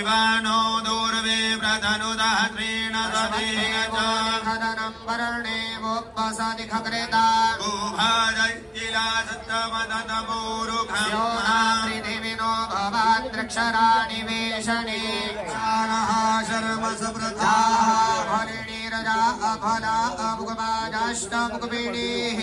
शिवानो दूर्वे प्रधनुदहत्रेण सदेहजनम् वर्णे वोपसदिखकृता भूभारजिला सत्तमदतपूरुखम् पृथिविनो भवाद्रक्षरानिवेशने प्राणः शर्मसप्रथाः भरिणीरजा अफला अमुखमाजाष्टमुखपिणीः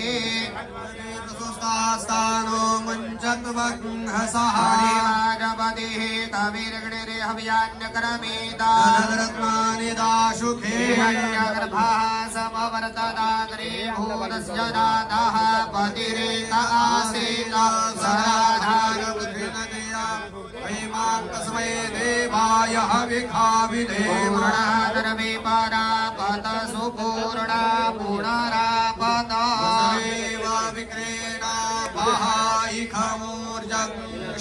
स्थानो मुञ्चत्वग्हसः देवाजपतिः कविर्गणिर्हव्यान्यकरमेतारत्नानि दाशुखे गर्भाः समवर्तदाग्रे भूतस्य दातः पतिरेक आसीत् सराधारबुद्धिनदया वैमान्तस्मै देवाय हविखाविधेमणधर्मे परापत सुपूर्णा पुनरापत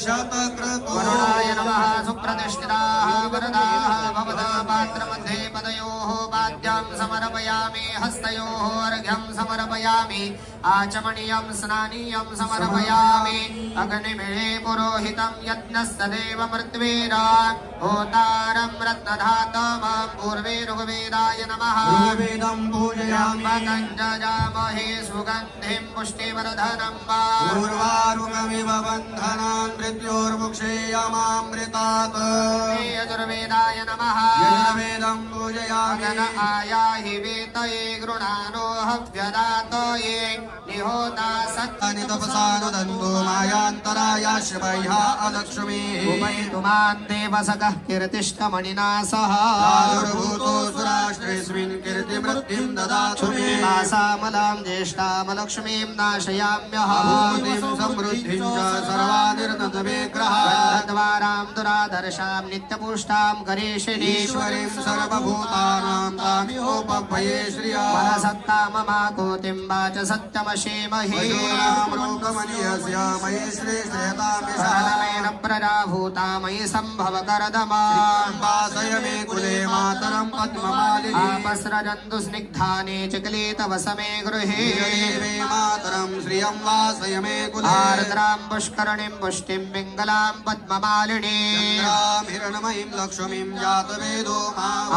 वरुणाय नमः सुप्रतिष्ठिताः वरदाः भवता पात्रमध्ये पदयोः पाद्यं समर्पयामि हस्तयोः अर्घ्यं समर्पयामि आचमनीयं स्नानीयं समर्पयामि अग्निमेळे पुरोहितं यज्ञस्तदेव मृत्वेरा होतारं रत्नधातमं पूर्वे ऋग्वेदाय नमः ऋग्वेदं पूजयामि पतञ्जयामहे सुगन्धिं पुष्टिवर्धनं वा पूर्वारुगमिव बन्धनान् मृत्योर्मुक्षेयमामृतात् यजुर्वेदाय नमः यजुर्वेदं पूजयामि आयाहि वेतये गृणानो हव्यदातये निहोता सत्तानि तपसानुदन्तो मायान्तरायाश्रमह्या अलक्ष्मीः उपैतुमान् देवसखः कीर्तिष्ठमणिना सह प्रादुर्भूतो सुराष्ट्रेऽस्मिन् कीर्तिवृद्धिं ददातु मे मासामलां ज्येष्ठामलक्ष्मीं नाशयाम्यहं भूतिं समृद्धिं च सर्वानिर्नतविग्रहाद्वारां दुरादर्शां नित्यपुष्टां करेशिनीश्वरीं सर्वभूतानां तामिहोपभये श्रिया परसत्ता ममाकोतिं वाच सत्यमशीमहि रूपमन्यस्य मयि श्रेष्ठतामेन प्रजाभूता मयि सम्भवकरदमा वासय मे कुले मातरं पद्ममालिनी आपस्रजन्तु स्निग्धानि चिक्लीतवसमे गृहे मे मातरं श्रियं वासय मे कुले आर्द्रां पुष्करणीं पुष्टिं पिङ्गलां पद्ममालिनीं हिरण्मयीं लक्ष्मीं जातवेदो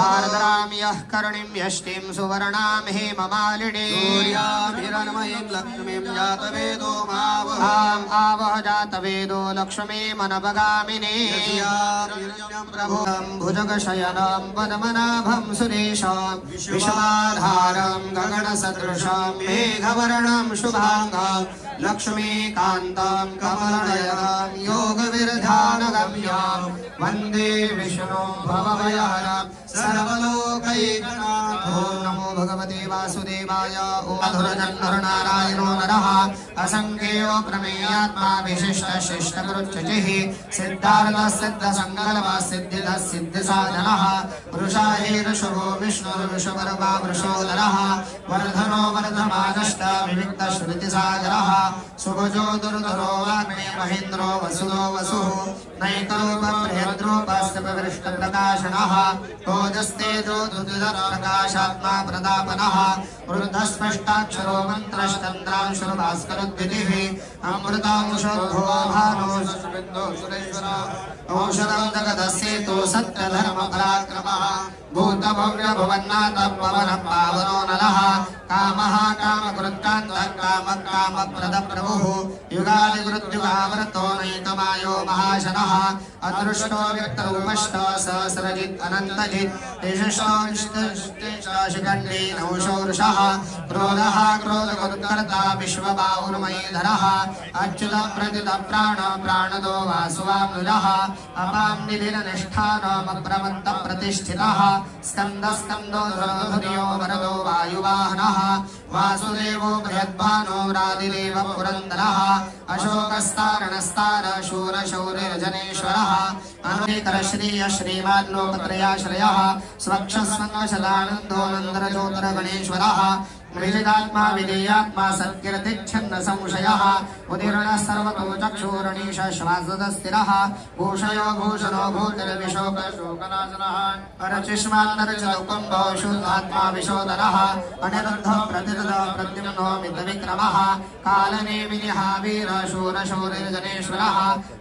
आर्द्रां यः करणीं यष्टिं सुवर्णां हेममालिनीं सूर्यां हिरण्मयीं लक्ष्मीं जातवेदो मावहाम् आवह जातवेदो लक्ष्मीमनवगामिनी प्रभुं भुजगशयनं पद्मनाभं सुरेशं विश्वाधारं गगनसदृशं मेघवर्णं शुभाङ्गं लक्ष्मीकान्तं कमलनयनं योगविरधानगम्यं वन्दे विष्णु भवभयहरं सर्वलोकैकनाथं। ॐ नमो भगवते वासुदेवाय। ॐ मधुरजन्नरनारायणो नरः असङ्ख्यो प्रमेयात्मा विशिष्टशिष्टकृच्युचिः सिद्धार्थसिद्धसङ्कल्पः सिद्धिदः सिद्धिसाधनः वृषाहीर्षभो विष्णुर्वृषभर्वा वृषोदरः वर्धनो वर्धमानष्टविविक्तश्रुतिसागरः सुभजो दुर्धरो वाग्मे महेन्द्रो वसुदो वसुः नैकरूपबृहद्रूपस्तपविष्टप्रकाशनः ओजस्तेजो दुर्धरप्रकाशात्मा प्रदापनः वृद्धस्पष्टाक्षरो मन्त्रश्चन्द्रांशुर्भास्करद्वितिः अमृतांशोर्धो भानो सुबिन्दो सुरेश्वर औषधं जगदस्येतो सत्यधर्मपराक्रमः भूतभव्यभुवन्नाथः पवनः पावनो नरः कामः कामकृत्कान्तः कामकामप्रदप्रभुः युगादिवृत्युगावृतो नैकमायो महाशनः अदृष्टो व्यक्तरूपष्टो सहस्रजित् अनन्तजित् शिखण्डी नौशोरुषः क्रोधः क्रोधकृत्कर्ता विश्वबाहुर्मयीधरः अच्युतप्रतितप्राण प्राणदो वासुवानुजः अपां निधिरनिष्ठानमप्रमत्तप्रतिष्ठितः स्कन्दस्कन्दो धृतयो वरदो वायुवाहनः वासुदेवो बृहद्भानो रादिदेव पुरन्दरः अशोकस्तारणस्तार शूरशौर्यजनेश्वरः अनुकरश्रीय श्रीमाल्लोकत्रयाश्रयः स्वक्षस्वङ्गशदानन्दो नन्दरजोत्तरगणेश्वरः विजितात्मा विधेयात्मा सत्कीर्तिच्छन्न संशयः उदीर्णः सर्वतो चक्षुरणीश श्वासदस्थिरः भूषयो भूषणो भूतिर्विशोकशोकनाशनः परचिष्मान्तर्चलकुम्भो शुद्धात्मा विशोदरः अनिरुद्धः प्रतिरुद्धः प्रद्युम्नो मितविक्रमः कालनेमिनिः वीरशूरशौर्यजनेश्वरः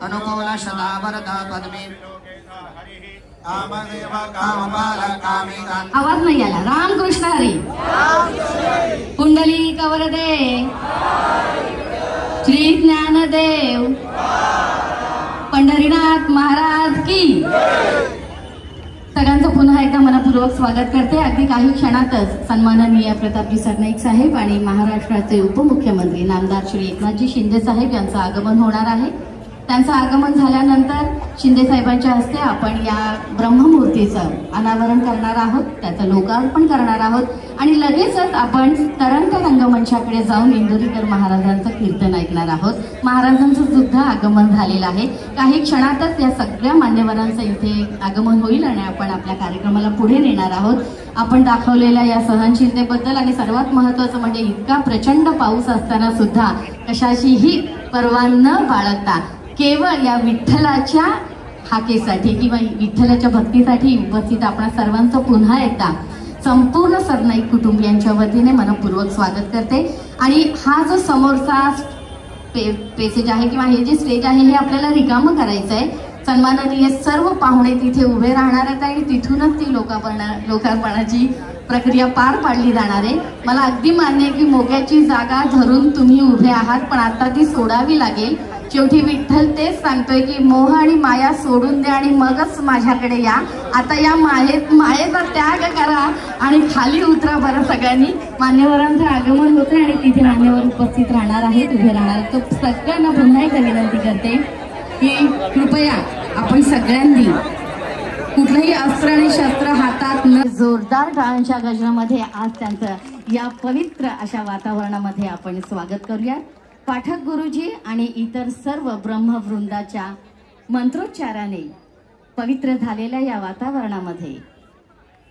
अनुकूलशतावरतः पद्मी आवाज नाही आला. रामकृष्ण हरी. कुंडली कवरदे श्री ज्ञानदेव पंढरीनाथ महाराज की. सगळ्यांचं पुन्हा एकदा मनपूर्वक स्वागत करते. अगदी काही क्षणातच सन्माननीय प्रतापजी सरनाईक साहेब आणि महाराष्ट्राचे उपमुख्यमंत्री नामदार श्री एकनाथजी शिंदे साहेब यांचं आगमन होणार आहे. त्यांचं आगमन झाल्यानंतर शिंदे साहेबांच्या हस्ते आपण या ब्रह्ममूर्तीचं अनावरण करणार आहोत, त्याचं लोकार्पण करणार आहोत आणि लगेचच आपण तरंग रंगमंचाकडे जाऊन इंदुरीकर महाराजांचं कीर्तन ऐकणार आहोत. महाराजांचं सुद्धा आगमन झालेलं आहे. काही क्षणातच या सगळ्या मान्यवरांचं इथे आगमन होईल आणि आपण आपल्या कार्यक्रमाला पुढे नेणार आहोत. आपण दाखवलेल्या या सहनशीलतेबद्दल आणि सर्वात महत्त्वाचं म्हणजे इतका प्रचंड पाऊस असताना सुद्धा कशाचीही पर्वा न बाळगता केवळ या विठ्ठलाच्या हाकेसाठी किंवा विठ्ठलाच्या भक्तीसाठी उपस्थित आपण सर्वांचं पुन्हा एकदा संपूर्ण सरनाईक कुटुंबियांच्या वतीने मनपूर्वक स्वागत करते. आणि हा जो समोरचा पेसेज आहे किंवा हे जे स्टेज आहे हे आपल्याला रिकामं करायचं आहे. सन्माननीय सर्व पाहुणे तिथे उभे राहणार आहेत आणि तिथूनच ती लोकार्पणाची प्रक्रिया पार पाडली जाणार आहे. मला अगदी मान्य आहे की मोक्याची जागा धरून तुम्ही उभे आहात, पण आता ती सोडावी लागेल. शेवटी विठ्ठल तेच सांगतोय की मोह आणि माया सोडून द्या आणि मगच माझ्याकडे या. आता या मायेचा त्याग करा आणि खाली उतरा बरं सगळ्यांनी. मान्यवरांचं आगमन होतं आणि तिथे मान्यवर उपस्थित राहणार आहेत, उभे राहणार आहेत. तर सगळ्यांना पुन्हा एकदा विनंती करते की कृपया आपण सगळ्यांनी कुठलंही अस्त्र आणि शस्त्र हातात न जोरदार टाळ्यांच्या गजरामध्ये आज त्यांचं या पवित्र अशा वातावरणामध्ये आपण स्वागत करूया. पाठक गुरुजी आणि इतर सर्व ब्रह्मवृंदाच्या मंत्रोच्चाराने पवित्र झालेल्या या वातावरणामध्ये,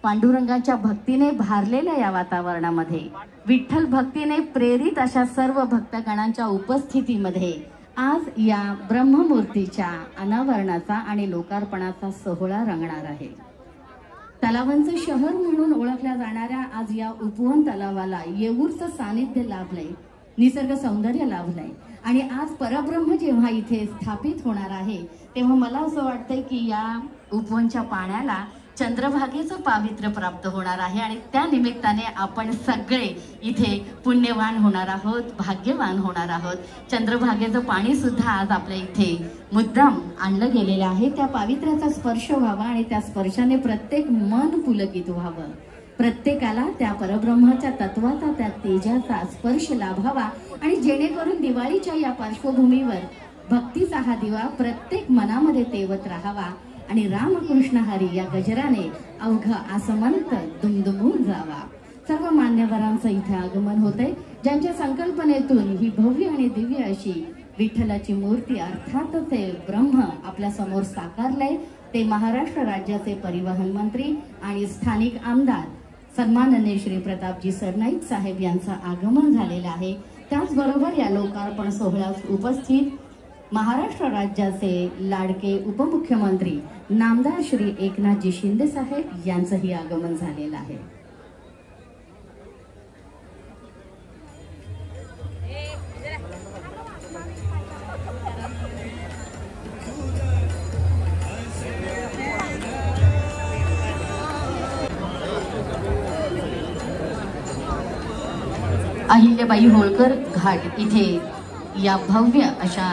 पांडुरंगाच्या भक्तीने भारलेल्या या वातावरणामध्ये, विठ्ठल भक्तीने प्रेरित अशा सर्व भक्तगणांच्या उपस्थितीमध्ये आज या ब्रह्ममूर्तीच्या अनावरणाचा आणि लोकार्पणाचा सोहळा रंगणार आहे. तलावांचं शहर म्हणून ओळखल्या जाणाऱ्या आज या उपवन तलावाला येऊरचं सानिध्य लाभलंय, निसर्ग सौंदर्य लाभलंय आणि आज परब्रह्म जेव्हा इथे स्थापित होणार आहे तेव्हा मला असं वाटतंय की या उपवनच्या पाण्याला चंद्रभागेचं पावित्र्य प्राप्त होणार आहे आणि त्या निमित्ताने आपण सगळे इथे पुण्यवान होणार आहोत, भाग्यवान होणार आहोत. चंद्रभागेचं पाणी सुद्धा आज आपल्या इथे मुद्दाम आणलं गेलेलं आहे. त्या पावित्र्याचा स्पर्श व्हावा आणि त्या स्पर्शाने प्रत्येक मन पुलकित व्हावं, प्रत्येकाला त्या परब्रह्माच्या तत्वाचा, त्या तेजाचा स्पर्श लाभावा आणि जेणेकरून दिवाळीच्या या पार्श्वभूमीवर भक्तीचा हा दिवा प्रत्येक मनामध्ये तेवत राहावा आणि रामकृष्ण हरी या गजराने अवघ आसमंत दुमदुमून जावा. सर्व मान्यवरांचं इथे आगमन होतंय, ज्यांच्या संकल्पनेतून ही भव्य आणि दिव्य अशी विठ्ठलाची मूर्ती अर्थात ते ब्रह्म आपल्या समोर साकारलंय. ते महाराष्ट्र राज्याचे परिवहन मंत्री आणि स्थानिक आमदार सन्माननीय श्री प्रतापजी सरनाईक साहेब यांचं आगमन झालेलं आहे. त्याचबरोबर या लोकार्पण सोहळ्यास उपस्थित महाराष्ट्र राज्याचे लाडके उपमुख्यमंत्री नामदार श्री एकनाथजी शिंदे साहेब यांचंही आगमन झालेलं आहे. अहिल्याबाई होळकर घाट इथे या भव्य अशा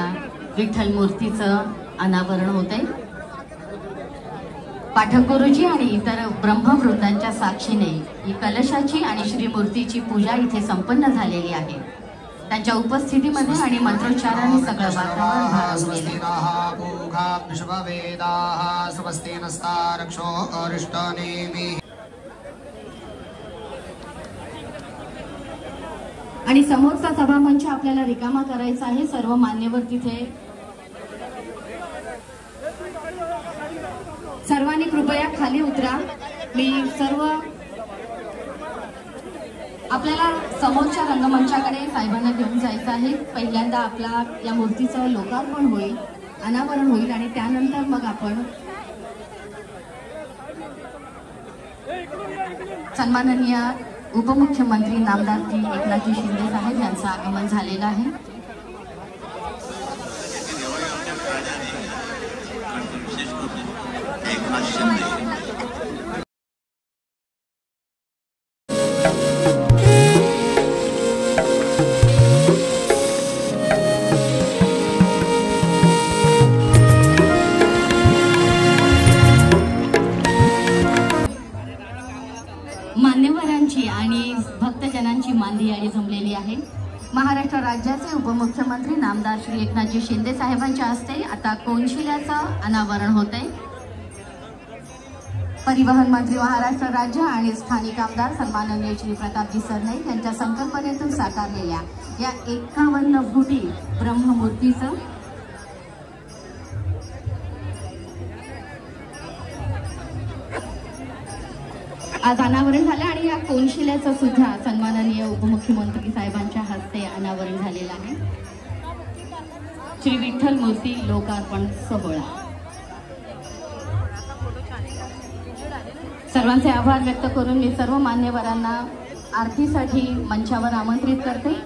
विठ्ठल मूर्तीचं अनावरण होते. पाठक गुरुजी आणि इतर ब्रह्मवृंदांच्या साक्षीने ही कलशाची आणि श्रीमूर्तीची पूजा इथे संपन्न झालेली आहे. त्यांच्या उपस्थितीमध्ये आणि मंत्रोच्चाराने सगळं वातावरण आणि समोरचा सभामंच आपल्याला रिकामा करायचा आहे. सर्व मान्यवर तिथे सर्वांनी कृपया खाली उतरा. मी सर्व आपल्याला समोरच्या रंगमंचाकडे साहेबांना घेऊन जायचं आहे. पहिल्यांदा आपला या मूर्तीचं लोकार्पण होईल, अनावरण होईल आणि त्यानंतर मग आपण सन्माननीय उपमुख्यमंत्री नामदारजी एकनाथजी शिंदे साहेब यांचं आगमन झालेलं आहे. एकनाथ शिंदे गर्दी याडी जमलेली आहे। महाराष्ट्र राज्याचे उपमुख्यमंत्री नामदार श्री एकनाथजी शिंदे साहेबांच्या हस्ते आता कोनशिल्याचं अनावरण होत आहे। परिवहन मंत्री महाराष्ट्र राज्य आणि स्थानिक आमदार सन्माननीय श्री प्रतापजी सरनाईक यांच्या संकल्पनेतून साकारलेल्या या 51 फुटी ब्रह्ममूर्तीचं आज अनावरण झालं आणि या कोनशिल्याचं सुद्धा सन्माननीय उपमुख्यमंत्री साहेबांच्या हस्ते अनावरण झालेलं आहे। श्री विठ्ठल मूर्ती लोकार्पण सोहळा। सर्वांचे आभार व्यक्त करून मी सर्व मान्यवरांना आरतीसाठी मंचावर आमंत्रित करते।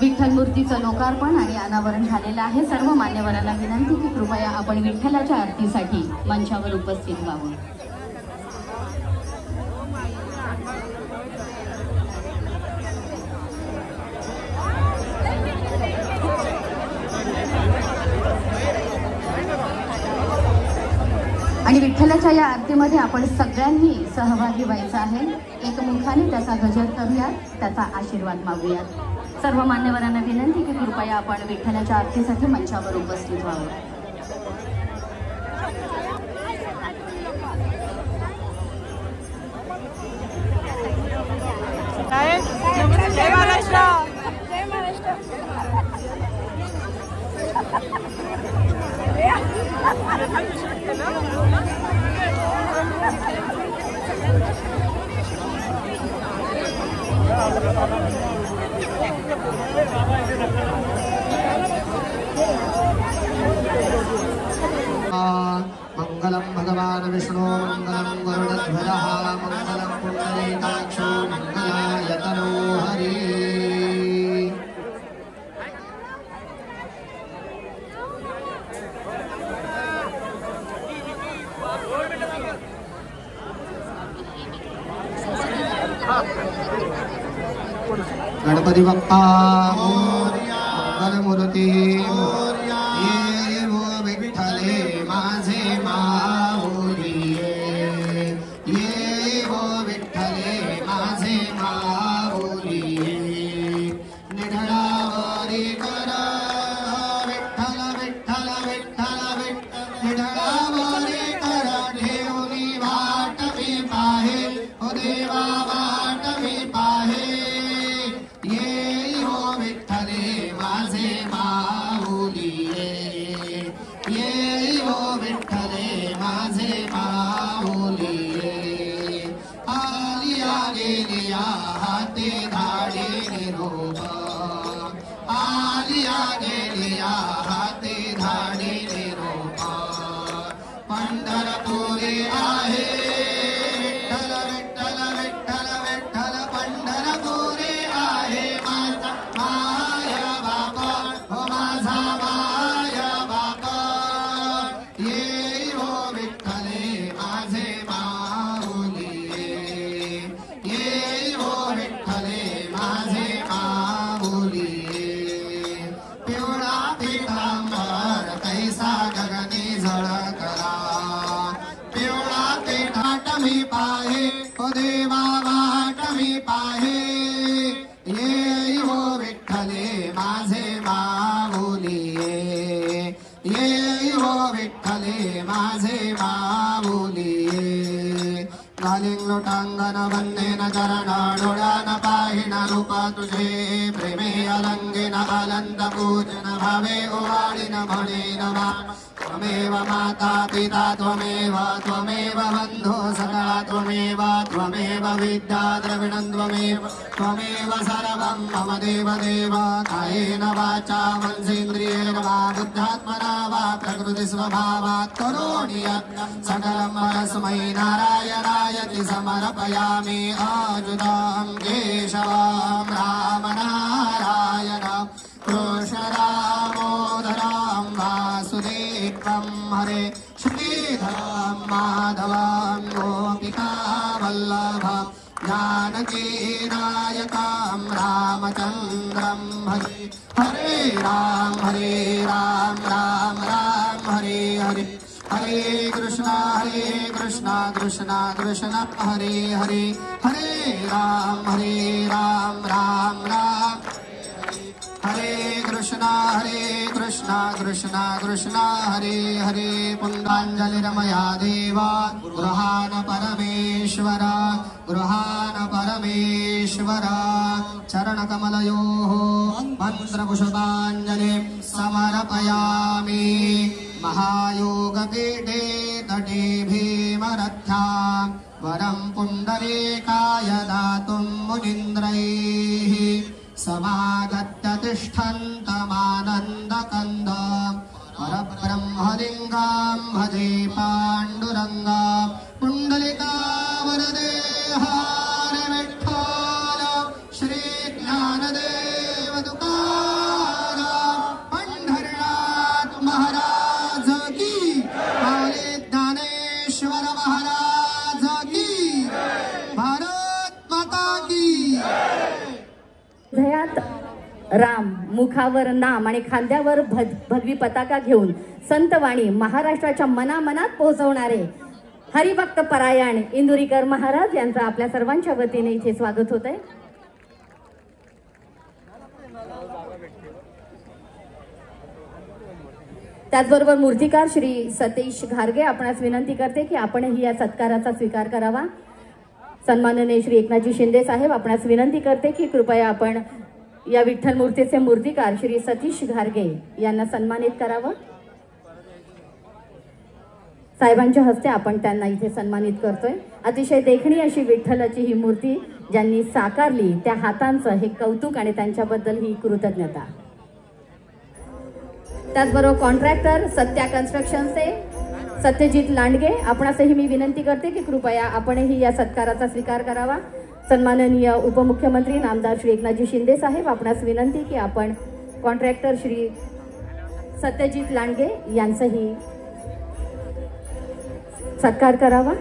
विठ्ठल मूर्तीचं लोकार्पण आणि अनावरण झालेलं आहे। सर्व मान्यवरांना विनंती की कृपया आपण विठ्ठलाच्या आरतीसाठी मंचावर उपस्थित व्हावं। आणि विठ्ठलाच्या या आरतीमध्ये आपण सगळ्यांनी सहभागी व्हायचं आहे। एकमुखाने त्याचा गजर करूयात, त्याचा आशीर्वाद मागूयात। सर्व मान्यवरांना विनंती की कृपया आपण विठ्ठलाच्या आरतीसाठी मंचावर उपस्थित व्हावं। जय महाराष्ट्र, जय महाराष्ट्र। मंगलम भगवान विष्णु मंगलम गरुडध्वजः मंगलम पुंडरीकाक्षो मंगलाय तनोहरि। गणपती बाप्पा मोरया, मंगलमूर्ती मोरया, ये वो विठ्ठले माझे माऊली, ये वो विठ्ठले माझे माऊली, निढळावरी कर विठ्ठल विठ्ठल विठ्ठल विठ्ठल, निढळावरी कर ठेवणी वाट मी पाहे, ओ देवा वाट मी पाहे, ये हो विठ्ठले माझे माऊली, ये हो विठ्ठले माझे माऊली, आलिया गेलिया हाते धाडी निरोप, आलिया गेलिया हाते धाडी निरोप, पंढरपुरी आहे विठ्ठल विठ्ठल विठ्ठल विठ्ठल, पंढरपुरी आहे माझा माया बापा, हो माझा माया बापा, ये हो विठ्ठले माझे माऊली, ये हो विठ्ठले माझे माऊली, पिवळा पितांबर कैसा गगनी झळकला, पिवळा पिठाट मी पाहे, ओ देवा वाट मी पाहे, ये हो विठ्ठले माझे माऊली, ये हो विठ्ठले माझे माऊली, घालिंग लोटांगण वंदेन चरण डोळ्यान पाहिन रूप तुझे, प्रेमे अलंगिन अलंत पूजन भावे ओवाळीन म्हणेन मान, त्वमेव माता पिता त्वमेव त्वमेव बंधो सखा त्वमेव त्वमेव विद्या द्रविणं त्वमेव त्वमेव सर्वं मम देव देव, कायेन वाचा मनसेन्द्रियेण वा बुद्धात्मना वा प्रकृति स्वभावात् करोमि यत्नं सकलं परस्मै नारायणायति समर्पयामि आजुदां केशवां राम नारायणं कृष्ण दामोदरां वासुदेवं हरे श्रीधरां माधवां गोपिका वल्लभं जानकी नायकां रामचन्द्रं हरे हरे राम राम राम हरे हरे हरे कृष्णा कृष्णा कृष्णा हरे हरे हरे राम राम राम हरे कृष्णा कृष्णा कृष्णा हरे हरे पुण्डाञ्जलिरमया देवा गृहाण परमेश्वर चरणकमलयोः मन्त्रपुष्पाञ्जलिं समर्पयामि महायोगपीठे तटे भीमरथ्या वरं पुण्डरीकाय दातुं मुनीन्द्रैः समागत्य तिष्ठन्तमानन्दकन्द परब्रह्मलिङ्गं भजे पाण्डुरङ्गा पुण्डलिका वरदे हरे विठ्ठल श्री ज्ञानदेव तुकाराम पंढरनाथ महाराज की माऊली ज्ञानेश्वर महाराज की भारत माता की हृदयात राम, मुखावर नाम आणि खांद्यावर भगवी पताका घेऊन संतवाणी महाराष्ट्राच्या मनामनात पोहोचवणारे हरिभक्त परायण इंदुरीकर महाराज यांचं आपल्या सर्वांच्या वतीने इथे स्वागत होत आहे. त्याचबरोबर मूर्तिकार श्री सतीश घारगे आपणास विनंती करते की आपणही या सत्काराचा स्वीकार करावा. सन्माननीय श्री एकनाथजी शिंदे साहेब आपणास विनंती करते की कृपया आपण या विठ्ठल मूर्तीचे मूर्तिकार श्री सतीश घारगे यांना सन्मानित करावं. साहेबांच्या हस्ते आपण त्यांना इथे सन्मानित करतोय. अतिशय देखणी अशी विठ्ठलाची ही मूर्ती ज्यांनी साकारली त्या हातांचं हे कौतुक आणि त्यांच्याबद्दल ही कृतज्ञता. त्याचबरोबर कॉन्ट्रॅक्टर सत्या कन्स्ट्रक्शनचे सत्यजित लांडगे आपणासही मी विनंती करते की कृपया आपणही या सत्काराचा स्वीकार करावा. सन्माननीय उपमुख्यमंत्री नामदार श्री एकनाथजी शिंदे साहेब आपणास विनंती की आपण कॉन्ट्रॅक्टर श्री सत्यजित लांडगे यांचाही सत्कार करावा.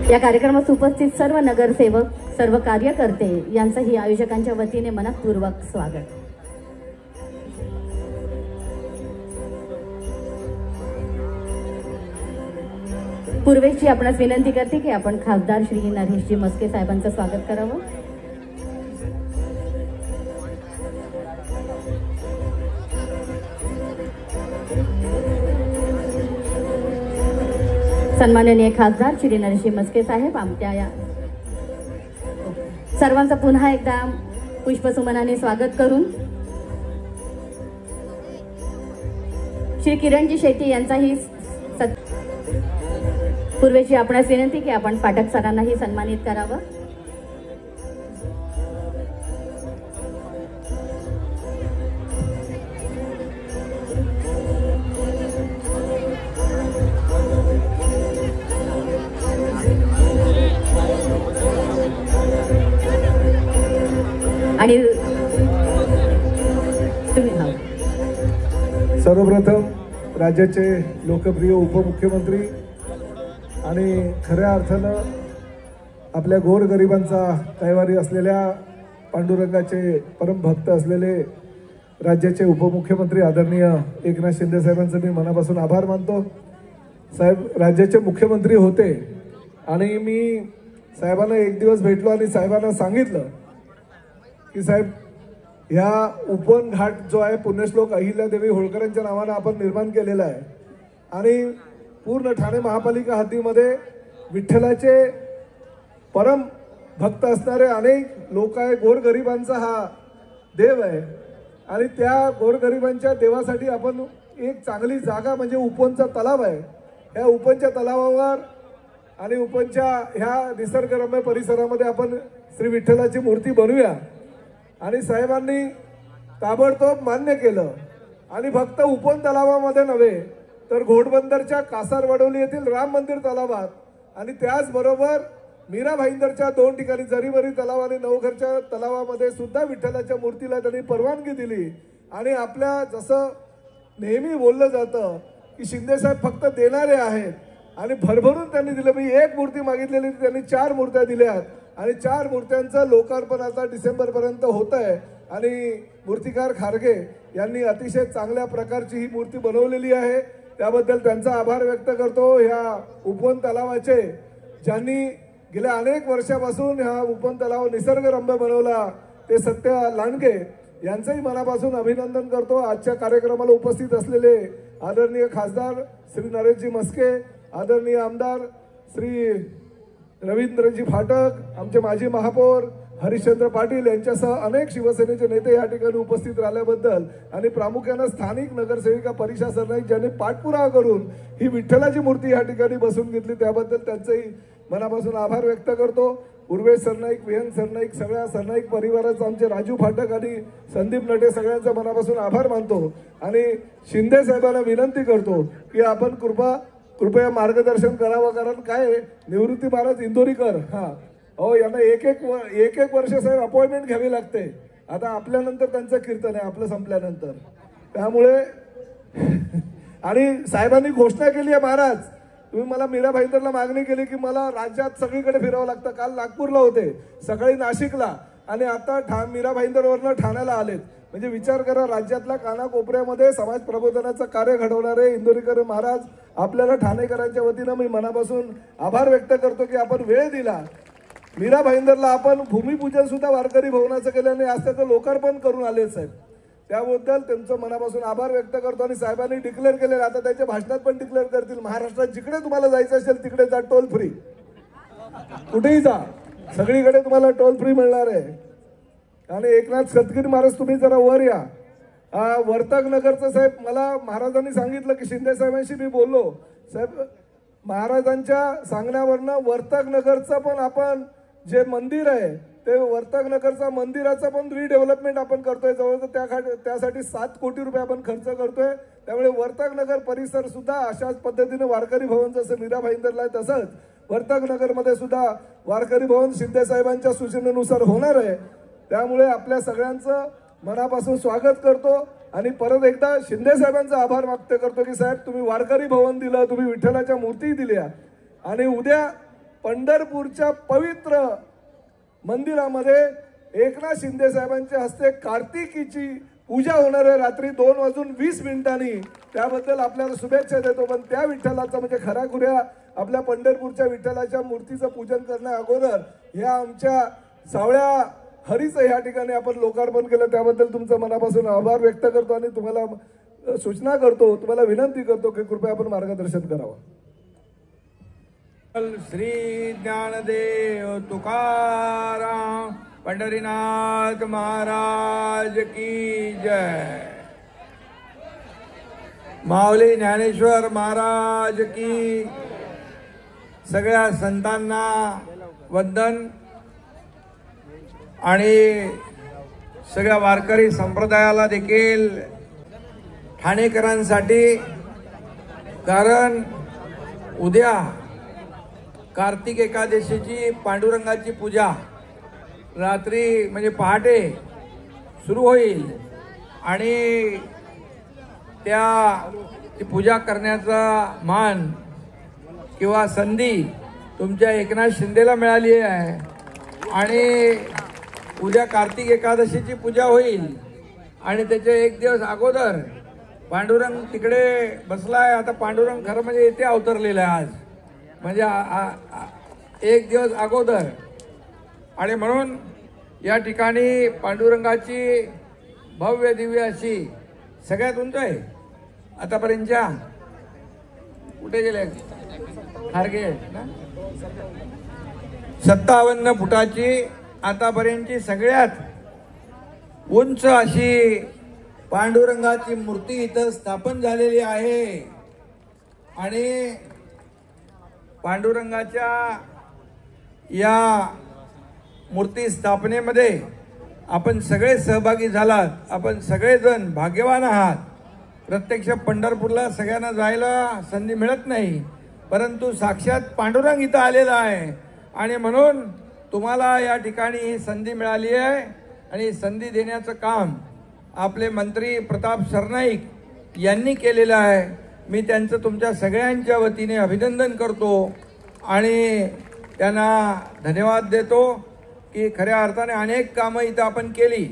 या कार्यक्रमात उपस्थित सर्व नगरसेवक, सर्व कार्यकर्ते यांचंही आयोजकांच्या वतीने मनपूर्वक स्वागत. पूर्वेची आपणास विनंती करते की आपण खासदार श्री नरेशजी मस्के साहेबांचं स्वागत करावं. सन्माननीय खासदार श्री नरेशजी मस्के साहेब आमच्या या सर्वांचं पुन्हा एकदा पुष्पसुमनाने स्वागत करून श्री किरणजी शेट्टी यांचाही पूर्वेची आपणास विनंती की आपण फाटक सरांनाही सन्मानित करावं. आणि सर्वप्रथम राज्याचे लोकप्रिय उपमुख्यमंत्री आणि खऱ्या अर्थानं आपल्या गोरगरिबांचा कैवारी असलेल्या पांडुरंगाचे परमभक्त असलेले राज्याचे उपमुख्यमंत्री आदरणीय एकनाथ शिंदे साहेबांचं मी मनापासून आभार मानतो. साहेब राज्याचे मुख्यमंत्री होते आणि मी साहेबांना एक दिवस भेटलो आणि साहेबांना सांगितलं की साहेब ह्या उपवन घाट जो आहे पुण्यश्लोक अहिल्यादेवी होळकरांच्या नावानं आपण निर्माण केलेला आहे आणि पूर्ण ठाणे महापालिका हद्दीमध्ये विठ्ठलाचे परम भक्त असणारे अनेक लोक आहे. गोरगरिबांचा हा देव आहे आणि त्या गोरगरिबांच्या देवासाठी आपण एक चांगली जागा म्हणजे उपवनचा तलाव आहे. ह्या उपवनच्या तलावावर आणि उपवनच्या ह्या निसर्गरम्य परिसरामध्ये आपण श्री विठ्ठलाची मूर्ती बनवूया आणि साहेबांनी ताबडतोब मान्य केलं. आणि फक्त उपवन तलावामध्ये नव्हे तर घोडबंदरच्या कासारवडोली येथील राम मंदिर तलावात आणि त्याचबरोबर मीरा भाईंदरच्या 2 ठिकाणी जरीवरी तलाव आणि नवघरच्या तलावामध्ये सुद्धा विठ्ठलाच्या मूर्तीला त्यांनी परवानगी दिली. आणि आपल्या जसं नेहमी बोललं जातं की शिंदेसाहेब फक्त देणारे आहेत आणि भरभरून त्यांनी दिलं. मी एक मूर्ती मागितलेली त्यांनी 4 मूर्त्या दिल्यात आणि 4 मूर्त्यांचं लोकार्पण आता डिसेंबरपर्यंत होत आहे. आणि मूर्तिकार खारगे यांनी अतिशय चांगल्या प्रकारची ही मूर्ती बनवलेली आहे. त्याबद्दल त्यांचा आभार व्यक्त करतो. ह्या उपवन तलावाचे ज्यांनी गेल्या अनेक वर्षापासून हा उपवन तलाव निसर्गरम्य बनवला ते सत्य लांडगे यांचंही मनापासून अभिनंदन करतो. आजच्या कार्यक्रमाला उपस्थित असलेले आदरणीय खासदार श्री नरेशजी मस्के, आदरणीय आमदार श्री रवींद्रजी फाटक, आमचे माजी महापौर हरिश्चंद्र पाटील यांच्यासह अनेक शिवसेनेचे नेते या ठिकाणी उपस्थित राहिल्याबद्दल आणि प्रामुख्याने स्थानिक नगरसेविका परीक्षा सरनाईक ज्यांनी पाठपुरावा करून ही विठ्ठलाची मूर्ती या ठिकाणी बसवून घेतली त्याबद्दल त्यांचंही मनापासून आभार व्यक्त करतो. उर्वेश सरनाईक, विहंग सरनाईक, सगळ्या सरनाईक परिवाराचं आमचे राजू फाटक आणि संदीप नटे सगळ्यांचा मनापासून आभार मानतो. आणि शिंदे साहेबांना विनंती करतो की आपण कृपया मार्गदर्शन करावं. कारण काय निवृत्ती महाराज इंदोरीकर यांना एक वर्ष साहेब अपॉइंटमेंट घ्यावी लागते. आता आपल्यानंतर त्यांचं कीर्तन आहे आपलं संपल्यानंतर. त्यामुळे आणि साहेबांनी घोषणा केली आहे महाराज तुम्ही मला मीरा भाईंदरला मागणी केली की मला राज्यात सगळीकडे फिरावं लागतं. काल नागपूरला होते, सकाळी नाशिकला आणि आता मीरा भाईंदरवरनं ठाण्याला आलेत. म्हणजे विचार करा राज्यातल्या कानाकोपऱ्यामध्ये समाज प्रबोधनाचं कार्य घडवणारे इंदोरीकर महाराज आपल्याला ठाणेकरांच्या वतीनं मी मनापासून आभार व्यक्त करतो की आपण वेळ दिला. मीरा भाईंदरला आपण भूमिपूजन सुद्धा वारकरी भवनाचं केलं आणि आज त्याचं लोकार्पण करून आले साहेब. त्याबद्दल त्यांचं मनापासून आभार व्यक्त करतो. आणि साहेबांनी डिक्लेअर केलेलं आता त्यांच्या भाषणात पण डिक्लेअर करतील महाराष्ट्रात जिकडे तुम्हाला जायचं असेल तिकडे जा, टोल फ्री, कुठेही जा, सगळीकडे तुम्हाला टोल फ्री मिळणार आहे. आणि एकनाथ सतगिरी महाराज तुम्ही जरा वर या. वर्तक नगरचं साहेब मला महाराजांनी सांगितलं की शिंदे साहेबांशी मी बोललो साहेब महाराजांच्या सांगण्यावरनं वर्तक नगरचं पण आपण जे मंदिर आहे ते वर्तक नगरचा मंदिराचं पण रिडेव्हलपमेंट आपण करतोय. जवळजवळ त्यासाठी 7 कोटी रुपये आपण खर्च करतोय. त्यामुळे वर्तक नगर परिसर सुद्धा अशाच पद्धतीने वारकरी भवन जसं मीरा भाईंदरला आहे तसंच वर्तक नगरमध्ये सुद्धा वारकरी भवन शिंदे साहेबांच्या सूचनेनुसार होणार आहे. त्यामुळे आपल्या सगळ्यांचं मनापासून स्वागत करतो आणि परत एकदा शिंदे साहेबांचा आभार व्यक्त करतो की साहेब तुम्ही वारकरी भवन दिलं, तुम्ही विठ्ठलाच्या मूर्ती दिल्या आणि उद्या पंढरपूरच्या पवित्र मंदिरामध्ये एकनाथ शिंदे साहेबांच्या हस्ते कार्तिकीची पूजा होणार आहे रात्री 2:20 त्याबद्दल आपल्याला शुभेच्छा देतो. पण त्या विठ्ठलाचा म्हणजे खऱ्याखुऱ्या आपल्या पंढरपूरच्या विठ्ठलाच्या मूर्तीचं पूजन करण्या अगोदर ह्या आमच्या सावळ्या हरीचं या ठिकाणी आपण लोकार्पण केलं त्याबद्दल तुमचं मनापासून आभार व्यक्त करतो आणि तुम्हाला सूचना करतो, तुम्हाला विनंती करतो की कृपया आपण मार्गदर्शन करावं. श्री ज्ञानदेव तुकाराम पंढरीनाथ महाराज की जय. माऊली ज्ञानेश्वर महाराज की. सगळ्या संतांना वंदन आणि सगळ्या वारकरी संप्रदायाला देखील ठाणेकरांसाठी, कारण उद्या कार्तिक एकादशीची पांडुरंगाची पूजा रात्री म्हणजे पहाटे सुरू होईल आणि ती पूजा करण्याचा मान किंवा संधी तुमच्या एकनाथ शिंदेला मिळाली आहे. आणि उद्या कार्तिक एकादशीची पूजा होईल आणि त्याच्या 1 दिवस अगोदर पांडुरंग तिकडे बसलाय. आता पांडुरंग खरं म्हणजे इथे अवतरलेला आहे आज, म्हणजे 1 दिवस अगोदर. आणि म्हणून या ठिकाणी पांडुरंगाची भव्य दिव्य अशी सगळ्यात उंच आहे आतापर्यंतच्या. कुठे गेले खारगे ना, 57 फुटाची आतापर्यंतची सगळ्यात उंच अशी पांडुरंगाची मूर्ती इथं स्थापन झालेली आहे. आणि पांडुरंगाच्या या मूर्ती स्थापनेमध्ये आपण सगळे सहभागी झालात. आपण सगळेजण भाग्यवान आहात. प्रत्यक्ष पंढरपूरला सगळ्यांना जायला संधी मिळत नाही, परंतु साक्षात पांडुरंग इथं आलेला आहे आणि म्हणून तुम्हाला या ठिकाणी ही संधी मिळाली आहे. आणि संधी देण्याचं काम आपले मंत्री प्रताप सरनाईक यांनी केलेलं आहे. मी त्यांचं तुमच्या सगळ्यांच्या वतीने अभिनंदन करतो आणि त्यांना धन्यवाद देतो की खऱ्या अर्थाने अनेक कामं इथं आपण केली,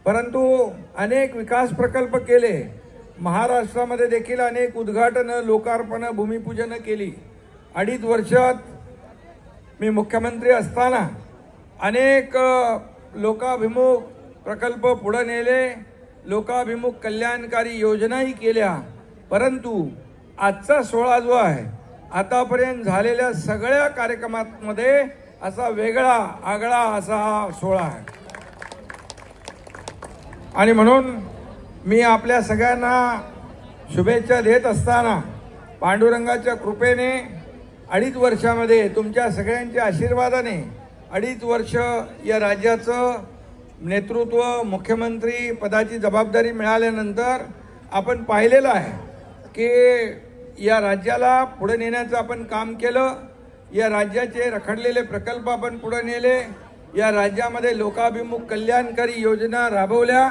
परंतु अनेक विकास प्रकल्प केले. महाराष्ट्रामध्ये देखील अनेक उद्घाटनं, लोकार्पणं, भूमिपूजनं केली. 2.5 वर्षात मी मुख्यमंत्री असताना अनेक लोकाभिमुख प्रकल्प पुढे नेले, लोकाभिमुख कल्याणकारी योजनाही केल्या. परंतु आजचा सोहळा जो आहे, आतापर्यंत झालेल्या सगळ्या कार्यक्रमांमध्ये असा वेगळा आगळा असा हा सोहळा आहे. आणि म्हणून मी आपल्या सगळ्यांना शुभेच्छा देत असताना पांडुरंगाच्या कृपेने 2.5 वर्षामध्ये तुमच्या सगळ्यांच्या आशीर्वादाने 2.5 वर्ष या राज्याचं नेतृत्व, मुख्यमंत्री पदाची जबाबदारी मिळाल्यानंतर आपण पाहिलेलं आहे की या राज्याला पुढे नेण्याचं आपण काम केलं. या राज्याचे रखडलेले प्रकल्प आपण पुढे नेले. या राज्यामध्ये लोकाभिमुख कल्याणकारी योजना राबवल्या.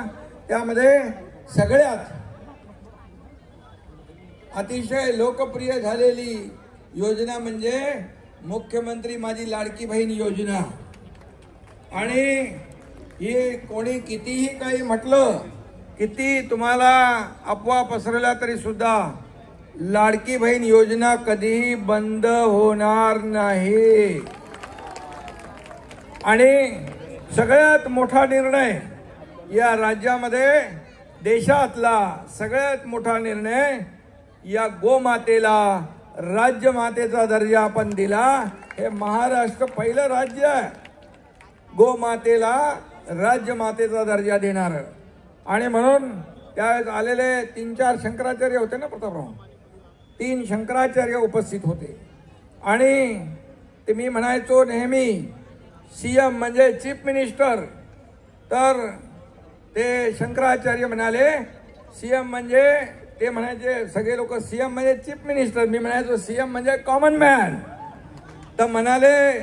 त्यामध्ये सगळ्यात अतिशय लोकप्रिय झालेली योजना म्हणजे मुख्यमंत्री माझी लाडकी बहीण योजना. आणि ही कोणी कितीही काही म्हटलं, किती तुम्हाला अफवा पसरवल्या तरी सुद्धा लाडकी बहीण योजना कधीही बंद होणार नाही. आणि सगळ्यात मोठा निर्णय या राज्यामध्ये, देशातला सगळ्यात मोठा निर्णय, या गोमातेला राज्यमातेचा दर्जा आपण दिला. हे महाराष्ट्र पहिलं राज्य आहे गोमातेला राज्यमातेचा दर्जा देणार. आणि म्हणून त्यावेळेस आलेले 3-4 शंकराचार्य होते ना प्रतापराव, 3 शंकराचार्य उपस्थित होते. आणि ते मी म्हणायचो नेहमी सीएम म्हणजे चीफ मिनिस्टर, तर ते शंकराचार्य म्हणाले सीएम म्हणजे, ते म्हणायचे सगळे लोक सीएम म्हणजे चीफ मिनिस्टर, मी म्हणायचो सीएम म्हणजे कॉमन मॅन. तर म्हणाले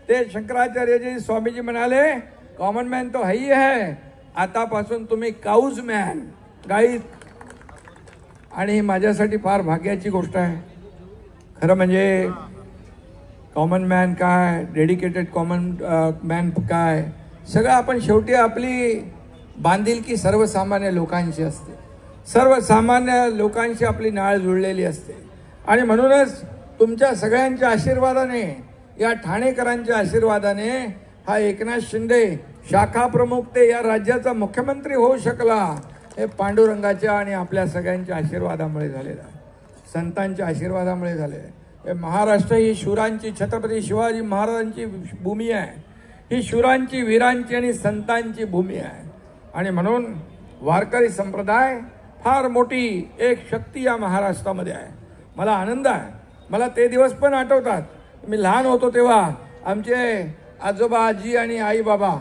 ते शंकराचार्यजी, स्वामीजी म्हणाले कॉमन मॅन तो ही है, आतापासून तुम्ही काऊज मॅन, गाई. आणि ही माझ्यासाठी फार भाग्याची गोष्ट आहे. खरं म्हणजे कॉमन मॅन काय, डेडिकेटेड कॉमन मॅन काय, सगळं आपण शेवटी आपली बांधिलकी सर्वसामान्य लोकांची असते. सर्वसामान्य लोकांशी आपली नाळ जुळलेली असते. आणि म्हणूनच तुमच्या सगळ्यांच्या आशीर्वादाने, या ठाणेकरांच्या आशीर्वादाने हा एकनाथ शिंदे शाखा प्रमुख ते या राज्याचा मुख्यमंत्री होऊ शकला. हे पांडुरंगाच्या आणि आपल्या सगळ्यांच्या आशीर्वादामुळे झालेलं आहे, संतांच्या आशीर्वादामुळे झाले. हे महाराष्ट्र ही शूरांची, छत्रपती शिवाजी महाराजांची भूमी आहे. ही शूरांची, वीरांची आणि संतांची भूमी आहे. आणि म्हणून वारकरी संप्रदाय फार मोठी एक शक्ती या महाराष्ट्रामध्ये आहे. मला आनंद आहे. मला ते दिवस पण आठवतात. मी लहान होतो तेव्हा आमचे आजोबा, आजी आणि आई बाबा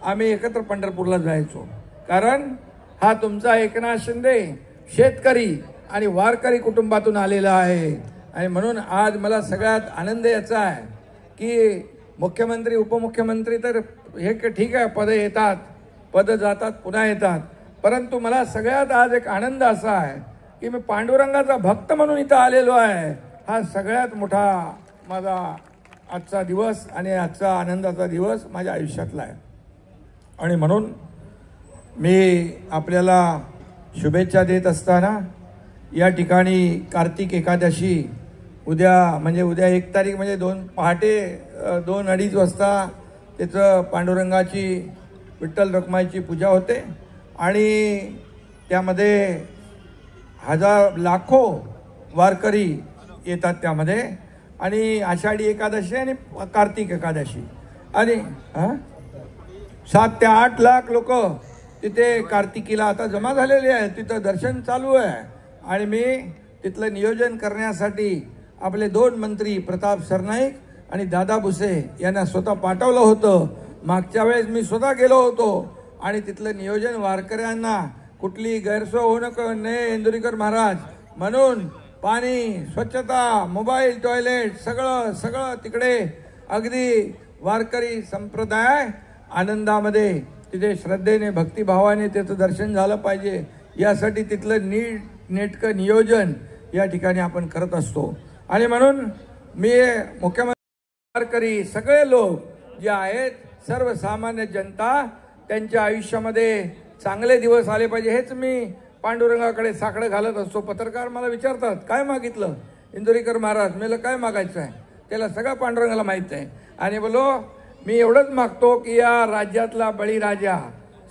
आम्ही एकत्र पंढरपूरला जायचो. कारण हा तुमचा एकनाथ शिंदे शेतकरी आणि वारकरी कुटुंबातून आलेला आहे. आणि म्हणून आज मला सगळ्यात आनंद याचा आहे की मुख्यमंत्री, उपमुख्यमंत्री तर हे ठीक आहे, पदं येतात, पदं जातात, पुन्हा येतात. परंतु मला सगळ्यात आज एक आनंद असा आहे की मी पांडुरंगाचा भक्त म्हणून इथं आलेलो आहे. हा सगळ्यात मोठा माझा आजचा दिवस आणि आजचा आनंदाचा दिवस माझ्या आयुष्यातला आहे. आणि म्हणून मी आपल्याला शुभेच्छा देत असताना या ठिकाणी कार्तिक एकादशी उद्या, म्हणजे उद्या 1 तारीख म्हणजे पहाटे 2-2:30 वाजता त्याचं पांडुरंगाची, विठ्ठल रखुमाईची पूजा होते. आणि त्यामध्ये लाखो वारकरी येतात त्यामध्ये. आणि आषाढी एकादशी आणि कार्तिक एकादशी आणि 7 ते 8 लाख लोक तिथे कार्तिकीला आता जमा झालेले आहेत. तिथं दर्शन चालू आहे. आणि मी तिथलं नियोजन करण्यासाठी आपले 2 मंत्री प्रताप सरनाईक आणि दादा भुसे यांना स्वतः पाठवलं होतं. मागच्या वेळेस मी स्वतः गेलो होतो आणि तिथलं नियोजन वारकऱ्यांना कुठली गैरसोय होऊ नये इंदुरीकर महाराज म्हणून पाणी, स्वच्छता, मोबाईल, टॉयलेट सगळं तिकडे अगदी वारकरी संप्रदाय आनंदामध्ये तिथे श्रद्धेने, भक्तिभावाने त्याचं दर्शन झालं पाहिजे यासाठी तिथलं नेटकं नियोजन या ठिकाणी आपण करत असतो. आणि म्हणून मी मुख्यमंत्री सगळे लोक जे आहेत, सर्वसामान्य जनता, त्यांच्या आयुष्यामध्ये चांगले दिवस आले पाहिजे हेच मी पांडुरंगाकडे साकडं घालत असतो. पत्रकार मला विचारतात काय मागितलं इंदुरीकर महाराज, मला काय मागायचं आहे, त्याला सगळं पांडुरंगाला माहीत आहे. आणि बोलो मी एवढंच मागतो की या राज्यातला बळीराजा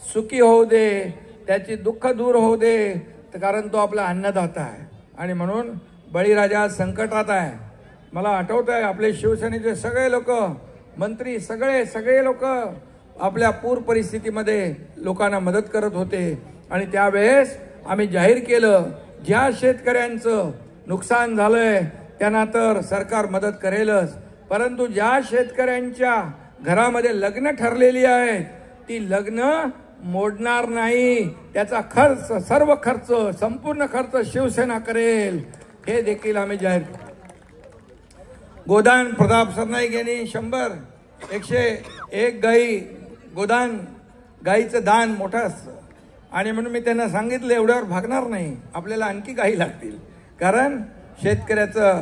सुखी होऊ दे, त्याची दुःख दूर होऊ दे, कारण तो आपला अन्नदाता आहे. आणि म्हणून बळीराजा संकटात आहे. मला आठवत आहे आपले शिवसेनेचे सगळे लोक, मंत्री, सगळे लोक आपल्या पूर परिस्थितीमध्ये लोकांना मदत करत होते. आणि त्यावेळेस आम्ही जाहीर केलं ज्या शेतकऱ्यांचं नुकसान झालंय त्यांना तर सरकार मदत करेलच, परंतु ज्या शेतकऱ्यांच्या घरामध्ये लग्न ठरलेली आहेत ती लग्न मोडणार नाही, त्याचा खर्च, सर्व खर्च, संपूर्ण खर्च शिवसेना करेल, हे देखील आम्ही जाहीर. गोदान प्रताप सरनाईक यांनी 101 गाई गोदान, गाईचं दान मोठं असतं. आणि म्हणून मी त्यांना सांगितलं एवढ्यावर भागणार नाही, आपल्याला आणखी गाई लागतील, कारण शेतकऱ्याचं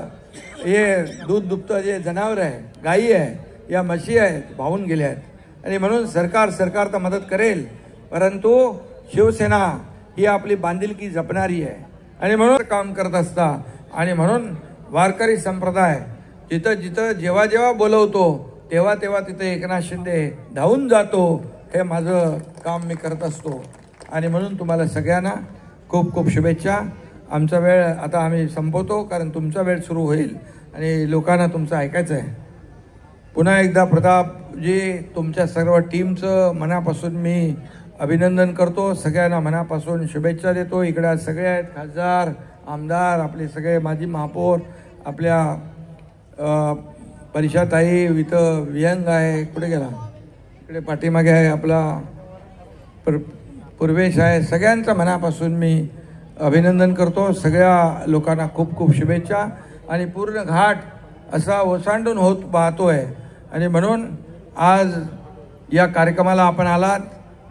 हे दूध दुभतं जे जनावर आहे, गाई आहे, या म्हशी आहेत, वाहून गेल्या आहेत. आणि म्हणून सरकार तर मदत करेल, परंतु शिवसेना ही आपली बांधिलकी जपणारी आहे. आणि म्हणून काम करत असता. आणि म्हणून वारकरी संप्रदाय जिथं जेव्हा बोलवतो तेव्हा तिथे एकनाथ शिंदे धावून जातो. हे माझं काम मी करत असतो. आणि म्हणून तुम्हाला सगळ्यांना खूप खूप शुभेच्छा. आमचा वेळ आता आम्ही संपवतो, कारण तुमचा वेळ सुरू होईल आणि लोकांना तुमचं ऐकायचं आहे. पुन्हा एकदा प्रतापजी, तुमच्या सर्व टीमचं मनापासून मी अभिनंदन करतो. सगळ्यांना मनापासून शुभेच्छा देतो. इकडे आज सगळे आहेत, खासदार, आमदार, आपले सगळे माजी महापौर, आपल्या परिषाताई, इथं विहंग आहे, कुठे गेला, इकडे पाठीमागे आहे आपला पूर्वेश आहे. सगळ्यांचं मनापासून मी अभिनंदन करतो. सगळ्या लोकांना खूप खूप शुभेच्छा. आणि पूर्ण घाट असा ओसांडून होत पाहतोय. आणि म्हणून आज या कार्यक्रमाला आपण आलात.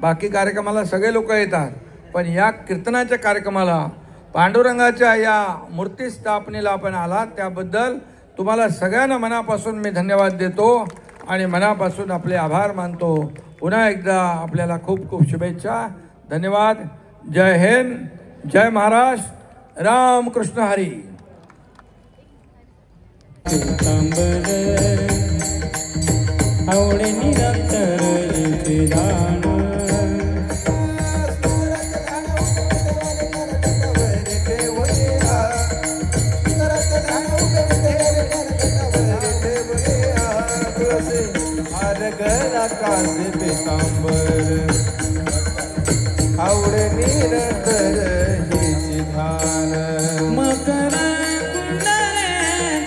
बाकी कार्यक्रमाला सगळे लोक येतात, पण या कीर्तनाच्या कार्यक्रमाला, पांडुरंगाच्या या मूर्ती स्थापनेला आपण आलात, त्याबद्दल तुम्हाला सगळ्यांना मनापासून मी धन्यवाद देतो आणि मनापासून आपले आभार मानतो. पुन्हा एकदा आपल्याला खूप खूप शुभेच्छा. धन्यवाद. जय हिंद, जय महाराष्ट्र, रामकृष्ण हरी. आवडे निरंतर दान कासे पितांबर आवडे निरंतर हिची धान मकर कुंडले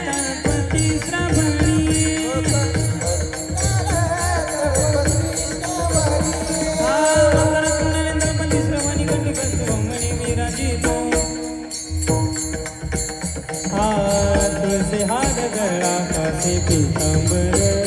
तळपती श्रवणी मकर कुंडले तळपती श्रवणी कंडकस्तु मंगणी विराजितो तुळसे हार गळा कासे पितांबर